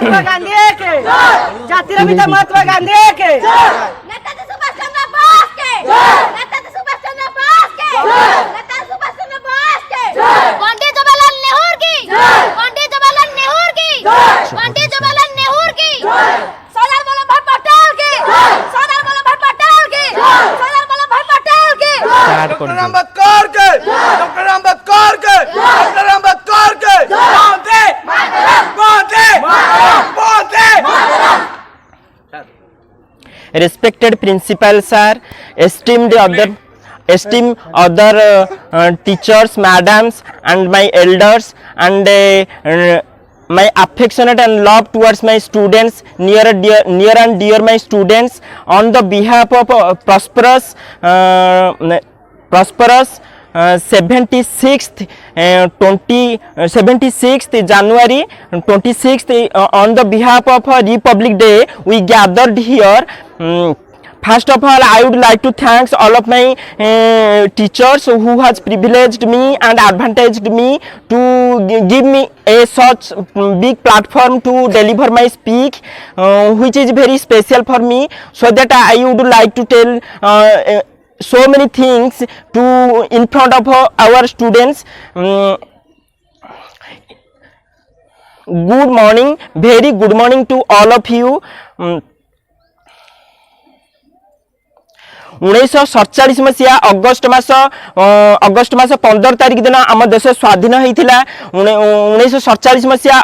महात्मा गांधी के जातिर पिता महात्मा गांधी के नेताजी सुभाष चंद्र बोस के नेताजी सुभाष चंद्र बोस के नेताजी सुभाष चंद्र बोस के पंडित जवाहरलाल नेहरू की पंडित जवाहरलाल नेहरू की पंडित जवाहरलाल नेहरू की सरदार वल्लभभाई पटेल की सरदार वल्लभभाई पटेल की सरदार वल्लभभाई पटेल की डॉक्टर अम्बेडकर के डॉक्टर अम्बेडकर के डॉक्टर अम्बेडकर के वंदे वंदे वंदे Respected principal sir, esteemed other teachers, madams, and my elders, and my affectionate and love towards my students, near and dear my students, on the behalf of prosperous 76th January 26th, on the behalf of Republic Day, we gathered here. First of all, I would like to thank all of my teachers who has privileged me and advantaged me to give me a such big platform to deliver my speech, which is very special for me, so that I would like to tell so many things to in front of our students. Good morning, very good morning to all of you. 1947 मसीहा August मास 15 तारिख दिन आम देश स्वाधीन होता। 1947 मसीहा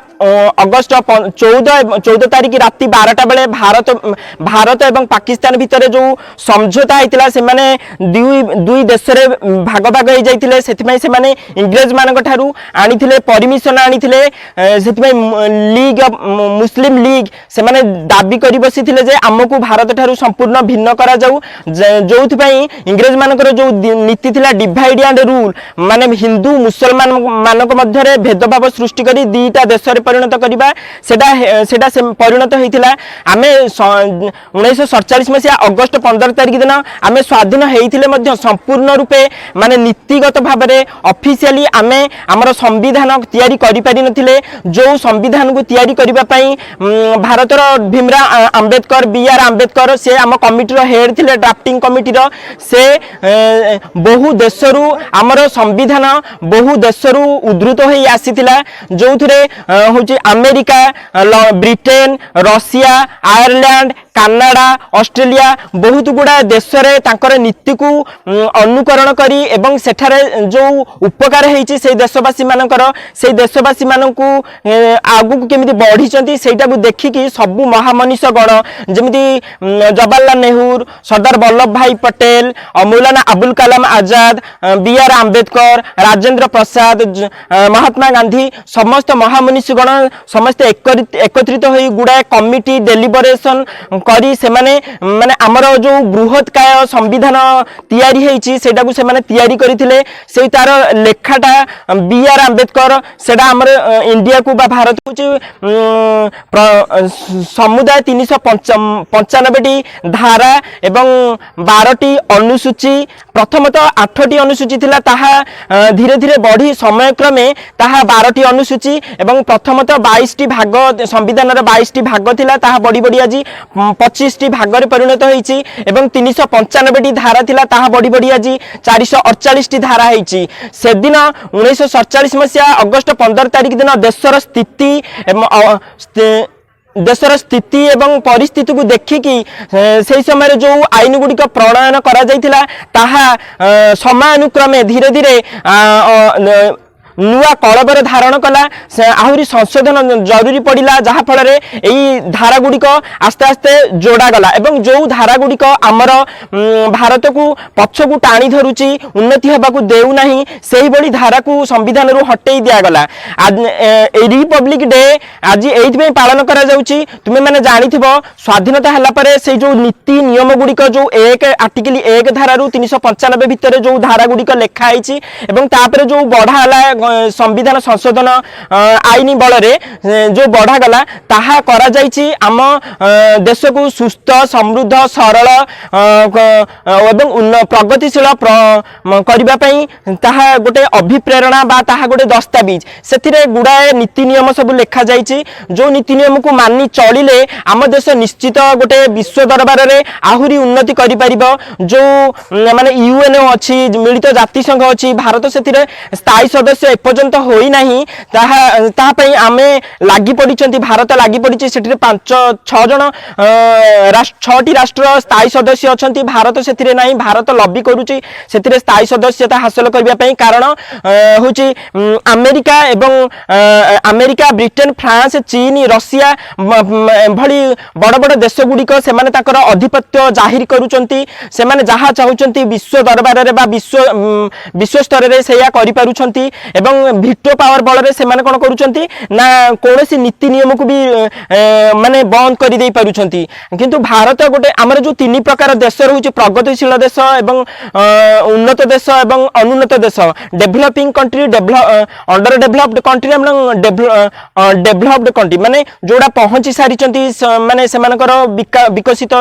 August 14 तारिख राति 12टा बेले भारत एवं पाकिस्तान भितर जो समझौता होता से माने दुई देश भाग भाग हो जाते से इंग्रेज मान आनी परमिशन आनी लीग मुस्लिम लीग से दाबी कर बसी आमको भारत ठारू संपूर्ण भिन्न करा जाऊ, जो इंग्रेज मानकर जो नीति थिला डिवाइड एंड रूल माने हिंदू मुसलमान मानक मध्य भेदभाव सृष्टि करी दीटा देश रे परिणत करिबा सेटा परिणत होइथिला। आमे 1947 मसीहा अगस्त 15 तारिख दिन आमे स्वाधीन होइथिले मध्य संपूर्ण रूपे माने नीतिगत भाव में ऑफिशियली आमे हमर संविधान तैयारी करि पारि नथिले। जो संविधान को तैयारी करिबा पई भारतर भीमराव अंबेडकर बी.आर. अंबेडकर से आम कमिटी हेड थिले ड्राफ्टिंग कमिटी से बहु देशरू आमर संविधान बहु देशरू उद्धृत हो आसीथिला, जो थे हूँ America, Britain, Russia, Ireland, Canada, Australia बहुत गुड़ा देश रे तांकर नीति को अनुकरण करी एवं सेठारे जो उपकार होइछि से देशवासी मानकर से देशवासी मानकू आगु केमिति बढ़िचंती सेटा को देखिकी सबु महामनीष गण जेमिति जवाहरलाल नेहरू, सरदार वल्लभ भाई पटेल, मौलाना अबुल कलाम आजाद, बी.आर. अंबेडकर, राजेंद्र प्रसाद, महात्मा गांधी समस्त महामनीष गण समस्त एकत्रित होई गुड़ा कमिटी डेलिबरेशन करी से माने आमर जो बृहत काय संविधान तैयारी होइछि सेटा को से माने तैयारी करिथिले। से तार लेखाटा बी.आर. अंबेडकर सेटा आमर इंडिया को बा भारत को समुदाय 395 धारा एवं 12टी अनुसूची, प्रथमतः 8टी अनुसूची थिला ताहा धीरे धीरे बढ़ी समय क्रमे ताहा 12टी अनुसूची एवं प्रथमतः 22टी भाग संविधान 22टी भाग थिला ताहा बढ़ी बढ़ी आज 25टी भाग रे परिणत होइछि एवं 395टी धारा थिला ताहा बढ़ी बढ़ी आज 448टी धारा होइछि। से दिन 1947 मसीहा अगस्त 15 तारिख दिन देशर स्थिति देशर स्थिति एवं परिस्थिति को देखिकी से समय जो आईन गुड़िक प्रणयन करा जायतिला ताहा समानुक्रमे धीरे धीरे नुआ कलबर धारण कला आहरी संशोधन जरूरी पड़ा जहाँ फल यही धारा गुड़िक आस्ते आस्ते जोड़ा गला एवं जो धारा गुड़िक आमर भारत को पक्ष को टाणी धरुची उन्नति होगा देउना से भली धारा को संविधान रू हटई दिगला। रिपब्लिक डे आज ये पालन करा जाउची। तुमे माने जानिथिबो स्वाधीनता हला परे से जो नीति नियम गुड़िक जो एक आर्टिकल 1 धारा 395 भितर जो धारा गुड़िक लेखाई एवं तापर जो बढ़ाला संविधान संशोधन आईन बल जो बढ़ागला ताहा करा जाइछि आम देश को सुस्थ समृद्ध सरल एवं प्रगतिशील करबा पई ताहा गोटे अभिप्रेरणा बा ताहा गोटे दस्तावेज से गुड़ाए नीति नियम सब लिखा जाइछि जो नीति नियम को मानि चलिले आम देश निश्चित गोटे विश्व दरबार रे आहुरी उन्नति करि परिबो जो माने यूएनओ अछि मिलित जाति संघ अछि भारत से स्थायी सदस्य एपर्यंत होई नाही ताहा पई आमे लागि पडिचंती भारत लागि पडिछि सेठी 5-6 जन 6टी राष्ट्र स्थायी सदस्य अछंती भारत सेथिरे नाही भारत लॉबी करूछि सेथिरे स्थायी सदस्यता हासिल करबा पई कारण होछि अमेरिका एवं अमेरिका ब्रिटेन फ्रांस चीन रशिया भली बड़ बड़ देश गुड़िक से अधिपत्य जाहिर करुचंती से जहाँ चाहूचंती विश्व दरबार रे बा विश्व स्तर रे सेया करि पारुचंती एवं भिटो पावर बल रे से कोन करुचंती ना कोनोसी नीति नियम को भी माने बंद कर दे पारुचंती किंतु भारत गोटे आमर जो 3 प्रकार देश रहउची प्रगतिशील देश एवं उन्नत देश एवं अनुन्नत देश developing country under developed country एवं डेवलप्ड कंट्री माने जोड़ा पहुंची सारिचंती माने सेमानकर विकसित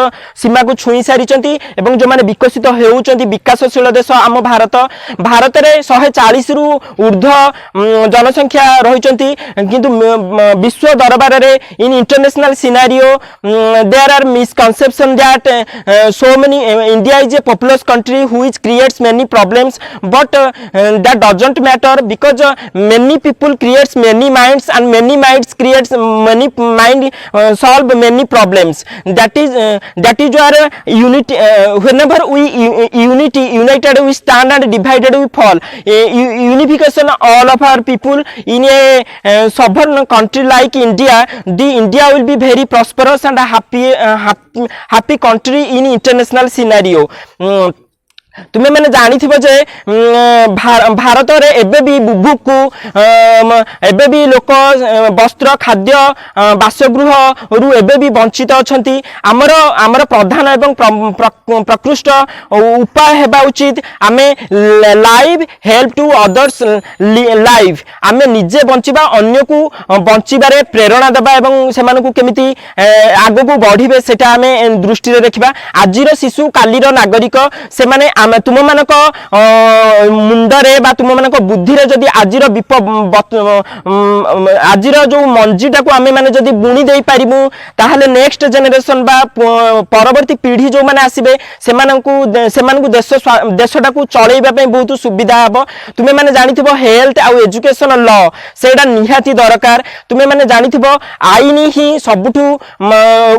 सीमा को छुई सारिचंती एवं जो माने विकसित हेउचंती विकासशील देश आम भारत भारत रे 140 रु ऊर्ध्व जनसंख्या रहिचंती किंतु विश्व दरबार रे in international scenario there are misconception that so many India is a populous country which creates many problems but that doesn't matter because many people creates many minds and many minds creates many mind solve many problems that is our unity whenever we united we stand and divided we fall unification all of our people in a sovereign country like India the India will be very prosperous and happy country in international scenario तुम्हें मैंने जानी थी जे भारत रे एबे भी बुभुकु एबे भी लोक वस्त्र खाद्य बासगृह रु एबे भी वंचित अछंती आमर प्रधान एवं प्रकृष्ट उपाय हेबा उचित आमे live help to others live आमे निजे बंचिबा अन्य को बंचिबारे प्रेरणा देबा एवं सेमान को केमिति आगो को बढ़िबे सेटा आमे दृष्टि रे देखिबा आजिर शिशु कालीर नागरिक से माने तुम मानक मुंडरे बा तुम मानक बुद्धि रे जदी आजिर आजिर जो मंजीटा को आमे माने जदी बुणी देई पारिबु ताहले नेक्स्ट जनरेशन बा परवर्ती पीढ़ी जो माने आसीबे सेमानकु देशटा को चलैबा पे बहुत सुविधा हबो तुमे माने जानिथिबो हेल्थ आ एजुकेशन लॉ सेडा निहाती दरकार तुमे माने जानिथिबो आईन ही सबुठु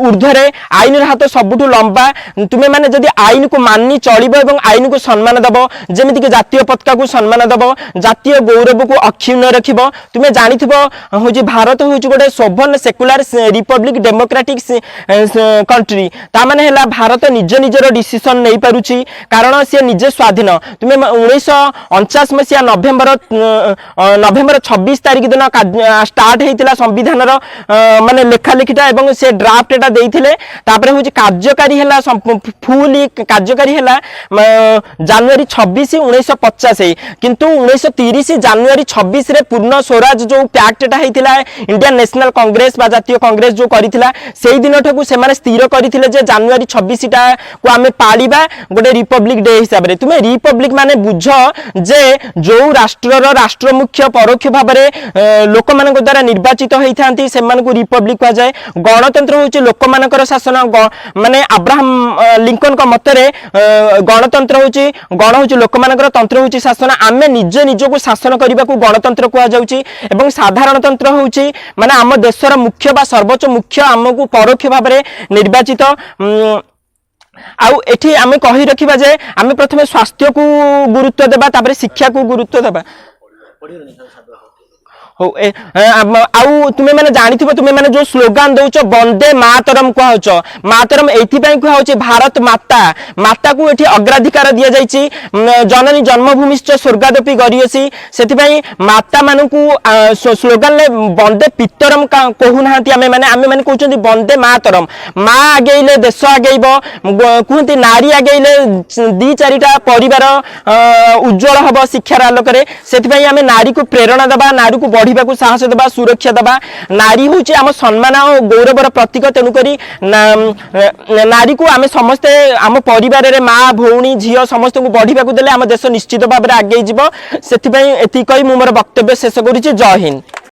ऊर्ध्वरे आईन हाथ सबुठु लंबा तुमे माने जदी आईन को माननी चलिबो एवं आईन को सम्मान दब जेमिति कि जातीय पताका को सम्मान दब जातीय गौरव को अक्षुण्ण रखिबो तुमे जानिथिबो होजी भारत होजी गोटे सोभन सेकुलर रिपब्लिक डेमोक्रेटिक कंट्री ता माने हैला भारत निज निजर डिसिजन नै पारुची कारण से निजे स्वाधीन तुमे 1949 मसिया नवेम्बर 26 तारिख दिन स्टार्ट हेतिला संविधान रो माने लेखा लिखिटा एवं से ड्राफ्ट एटा देइथिले तापरे होजी कार्यकारी हैला फुली कार्यकारी हैला जनवरी 26 1950 किंतु 1930 जनवरी 26 रे पूर्ण स्वराज जो पैक्ट हेतिला इंडियन नेशनल कांग्रेस बा जातीय कांग्रेस जो करिथिला सेही दिन ठकु से माने स्थिर करिथिले जे जनवरी 26 टा को आमे पालिबा गोटे रिपब्लिक डे हिसाब रे तुमे रिपब्लिक माने बुझ जे जो राष्ट्र रो राष्ट्र मुख्य परोक्ष भाव रे लोक मानक द्वारा निर्वाचित होइथांती से मानकु रिपब्लिक कहा जाय गणतंत्र होची लोक मानकर शासन माने अब्राहम लिंकन का मतरे गणतंत्र होची गण होची लोक मानकर तंत्र होची शासन आमे निज निज को शासन करबा को गणतंत्र कहा जाउची एवं साधारण तंत्र होची माने आम देशर मुख्य बा सर्वोच्च मुख्य आमको परोक्ष भाव रे निर्वाचित आउ एठी आमे कहि रखिबा जे आमे प्रथमे स्वास्थ्य को गुरुत्व देबा तापर शिक्षा को गुरुत्व देबा हो आउ तुमे माने जानिथिबो तुमे माने जो स्लोगान दउचो वंदे मातरम कहउचो मातरम एथि पई कहउचे भारत माता माता को एठी अग्राधिकार दिया जाईची जननी जन्मभूमिश्च स्वर्गादपि गरियसी सेथि पई माता मानकू स्लोगान ले वंदे पितरम कहू नाहंती आमे माने कहउचंती वंदे मातरम मा आगेइले देश आगेइबो कहंती नारी आगेइले दी चारिटा परिवार उज्जवल हबो शिक्षार आलोकरे सेथि पई आमे नारी को प्रेरणा दबा नारी को बढ़िबा को साहस दबा सुरक्षा दबा नारी होची आम सम्मान और गौरवर प्रतीक तेणु करी नारी को आमे समस्ते आम परिवार रे माँ भौणी झियो समस्त को बढ़िबा को देले आम देश निश्चित भाव में आगे जीवो सेथि पई एथि कहि मु मोर वक्तव्य शेष करूची। जय हिंद।